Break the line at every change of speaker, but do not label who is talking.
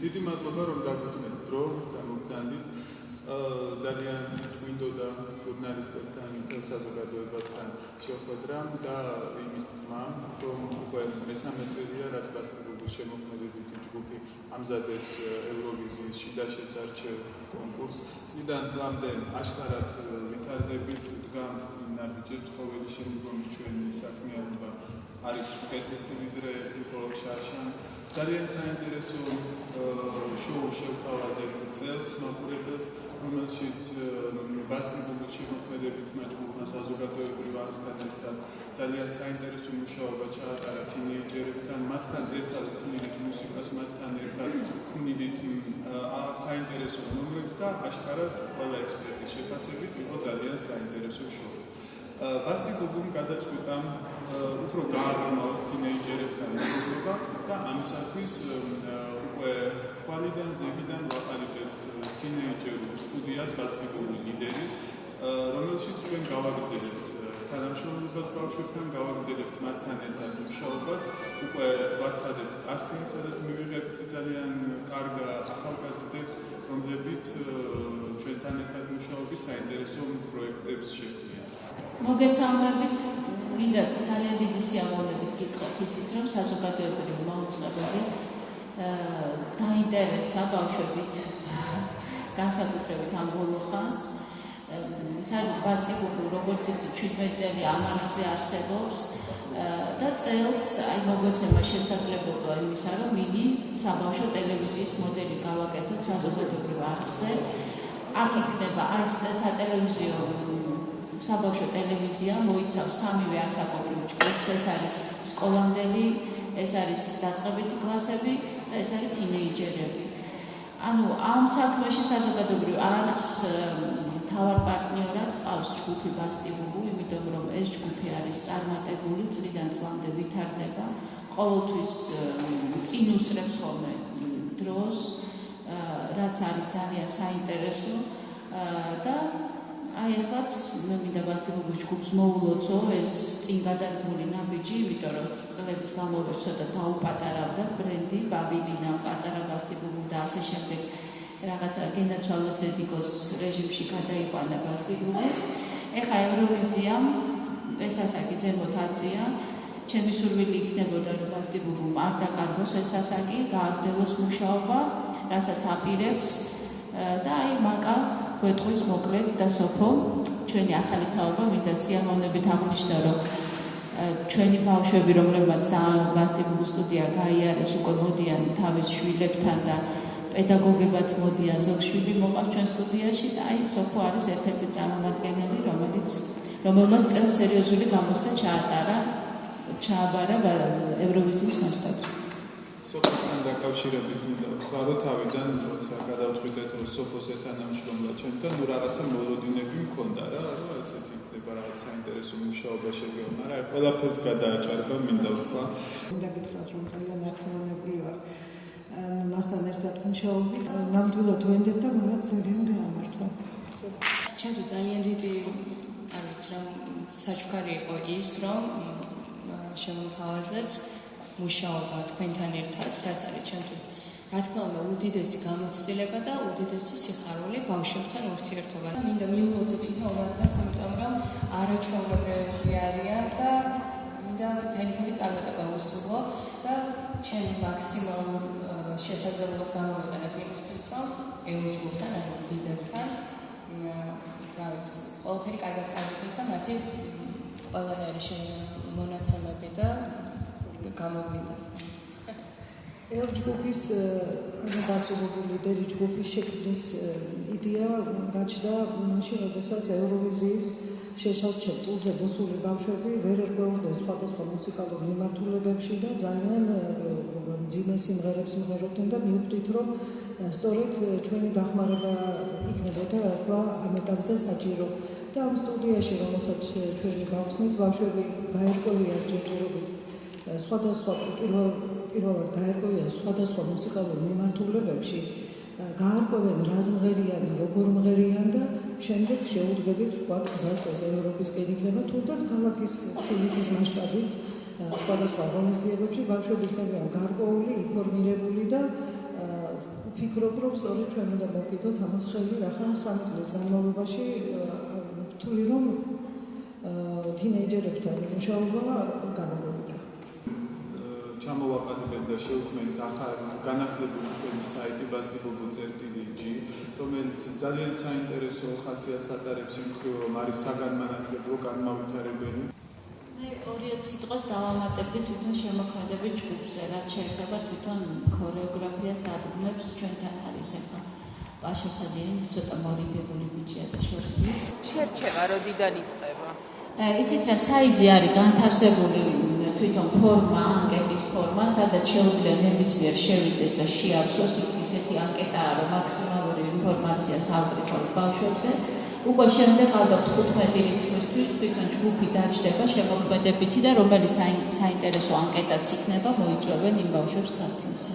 დიდი მადლობა რომ დაგვიწყდით დრო და მოგზავნით. ძალიან გვინდოდა ჟურნალისტებთან, საზოგადოებასთან შეხვედრა და იმის თქმა, რომ უკვე მესამე წელია, რაც ბასკეტბოლის შემოქმედებით ჯგუფი ამზადებს ევროვიზიის შიდა შესარჩევ კონკურსს. წლიდან წლამდე აშკარად ვითარდებით, დგამთ წინ ნაბიჯებს, ყოველი შემდგომი ჩვენი საქმიანობა არის უკეთესი ვიდრე იყო შარშან. ძალიან საინტერესო შოუ შევთავაზეთ წელს მაყურებელს, რომელშიც ბასკეტბოლის შემოქმედებითმა ჯგუფმა საზოგადოებრივ არხთან ერთად ძალიან საინტერესო მუშაობა ჩაატარა თინეიჯერებთან, მათთან ერთად ქმნით მუსიკას, მათთან ერთად ქმნით საინტერესო ნომრებს და აშკარად ყველა ექსპერტის შეფასებით იყო ძალიან საინტერესო შოუ. ბასკეტბოლում გადაწყვიტამ უფრო გააღრმავოს თინეიჯერებთან მეგობრობა და ამისათვის უკვე ხვალიდან ზეგიდან ვაყალიბებთ თინეიჯერულ სტუდიას ბასკეტბოლის ლიდერი, რომელშიც ჩვენ გავაგრძელებთ თანამშრომლობას ბავშვებთან, გავაგრძელებთ მათთან ერთად მუშაობას, უკვე ვაცხადებთ კასტინგს, სადაც მივიღებთ ძალიან კარგ ახალგაზრდებს, რომლებიც ჩვენთან ერთად მუშაობით საინტერესო პროექტებს შექმნიან.
მოგესალმებით, მინდა ძალიან დიდი სიამოვნებით გითხრათ ისიც, რომ საზოგადოებრივი მაუწყებლები დაინტერესდა ბავშვებით, განსაკუთრებით ამ ბოლო ხანს. ბასკეტბოლი როგორც იცით 17 წელი ამ არხზე არსებობს და წელს მოგეცემა შესაძლებლობა იმისა, რომ მინი საბავშვო ტელევიზიის მოდელი გავაკეთოთ საზოგადოებრივ არხზე. აქ იქნება ეს სატელევიზიო საბავშვო ტელევიზია, მოიცავს სამივე ასაკობრივ ჯგუფს, ეს არის სკოლამდელი, ეს არის დაწყებითი კლასები და ეს არის თინეიჯერები. ანუ ამ საქმეში საზოგადოებრივ არხს თავარ პარტნიორად ყავს ჯგუფი ბასტიბუბუ, იმიტომ რომ ეს ჯგუფი არის წარმატებული, წლიდან წლამდე ვითარდება, ყოველთვის წინ უსწრებს ხოლმე დროს, რაც არის ძალიან საინტერესო და აი ახლაც მე მინდა ბასტიბუბუს ჯგუფს მოულოცო ეს წინ გადადგმული ნაბიჯი, იმიტომ რომ წლების განმავლობაში ცოტა დაუპატარავდა ბრენდი, ბაბილინა, პატარა ბასტიბუბუ და ასე შემდეგ. რაღაცა გენაცვალოს დედიკოს რეჟიმში გადაიყვანა ბასკეტბოლი. ეხლა ევროვიზიამ ეს ასაკი ზემოთ აწია. ჩემი სურვილი იქნებოდა რომ ბასკეტბოლმა არ დაკარგოს ეს ასაკი, გააგრძელოს მუშაობა, რასაც აპირებს და აი მაკა გვეტყვის მოკლედ და სოფო ჩვენი ახალი თაობა მინდა სიამოვნებით აღნიშნო რომ ჩვენი ბავშვები რომლებმაც ბასკეტბოლის სტუდია გაიარეს უკვე მოდიან თავის შვილებთან და პედაგოგებად მოდიან, ზოგ შვილი მოყავს ჩვენ სტუდიაში და აი სოფო არის ერთ-ერთი წარმომადგენელი, რომელმაც წელს სერიოზული გამოსვლა ჩააბარა ევროვიზიის მასშტაბში.
სოფოსთან დაკავშირებით მინდა ვთქვა, რომ თავიდან როცა გადავწყვიტეთ, რომ სოფოს ეთანამშრომლა ჩემთან, რაღაცა მოლოდინები მქონდა რა, რომ ესეთი იქნება რაღაც საინტერესო მუშაობა შეგეო, მაგრამ ყველაფერს გადააჭარბა, მინდა ვთქვა.
მინდა გითხრათ, რომ ძალიან მართლმადიდებელი ვარ. მასთან ერთად მუშაობით ნამდვილად ვენდებ და მანაც ძალიან გაამართლა.
ჩემთვის ძალიან დიდი, არ ვიცი რა, საჩუქარი იყო ის, რომ შემოვთავაზებთ მუშაობა თქვენთან ერთად, რაც არის ჩემთვის, რა თქმა უნდა, უდიდესი გამოცდილება და უდიდესი სიხარული ბავშვებთან ურთიერთობა. მინდა მიულოცო თითოეულ მათგანს, იმიტომ რომ არაჩვეულებრივი არიან და მინდა თენქური წარმატება უსურვო და ჩემი მაქსიმალ შესაძლებლობას გამოვიყენებ იმისთვის, რომ ეუჯგუფთან, ანუ დიდებთან, რა ვიცი, ყველაფერი კარგად წავიდეს და მათი ყველანაირი მონაცემები და გამოგვინდას.
ეუჯგუფის ბასკეტბოლის ლიდერი ჯგუფის შექმნის იდეა გაჩნდა მაშინ, როდესაც ევროვიზიის შესარჩევ ტურზე მოსული ბავშვები ვერ ერგოდნენ სხვადასხვა მუსიკალურ მიმართულებებში და ძალიან მძიმე სიმღერებს მღეროდნენ და მივხვდით, რომ სწორედ ჩვენი დახმარება იქნებოდა ახლა ამ ეტაპზე საჭირო. და ამ სტუდიაში, რომელსაც ჩვენი გავხსნით, ბავშვები გაერკვევიან ჯერჯერობით სხვადასხვა პირველად გაერკვევიან სხვადასხვა მუსიკალურ მიმართულებებში, გაარკვევენ რა მღერიან, როგორ მღერიან და შემდეგ შეუდგებით ვთქვათ გზას ეს ევროპისკენ იქნება, თუნდაც ქალაქის თბილისის მასშტაბით სხვადასხვა ღონისძიებებში ბავშვები იქნებიან გარკვეული, ინფორმირებული და ვფიქრობ, რომ სწორედ ჩვენ უნდა მოვკიდოთ ამას ხელი, რახან 3 წლის განმავლობაში ვთვლი, რომ თინეიჯერებთან მუშაობა განმოვიდა.
ჩამოვაყალიბეთ და შევქმნით განახლებული ჩვენი საიტი basdibobut.gr, რომელიც ძალიან საინტერესო ხასიათს ატარებს იმ მხრივ, რომ არის საგანმანათლებლო განმავითარებელი.
მე 2 სიტყვას დავამატებდი თვითონ შემოქმედებით ჯგუფზე, რაც შეეხება თვითონ ქორეოგრაფიას დადგმებს ჩვენთან არის ახლა პაშა სადიანი ცოტა მორიდებული ბიჭია და შორს ის.
შერჩევა როდიდან იწყება?
იცით რა, საიტზე არის განთავსებული თვითონ ფორმა, ანკეტის ფორმა, სადაც შეუძლია ნებისმიერ შევიდეს და შეავსოს ისეთი ანკეტაა, რომ მაქსიმალური ინფორმაციას ავგრიფოთ ბავშვებზე. უკვე შემდეგ ალბათ 15 რიცხვისთვის თვითონ ჯგუფი დაჯდება შემოქმედებითი და რომელი საინტერესო ანკეტაც იქნება, მოიწვევენ იმ ბავშვებს კასტინგზე.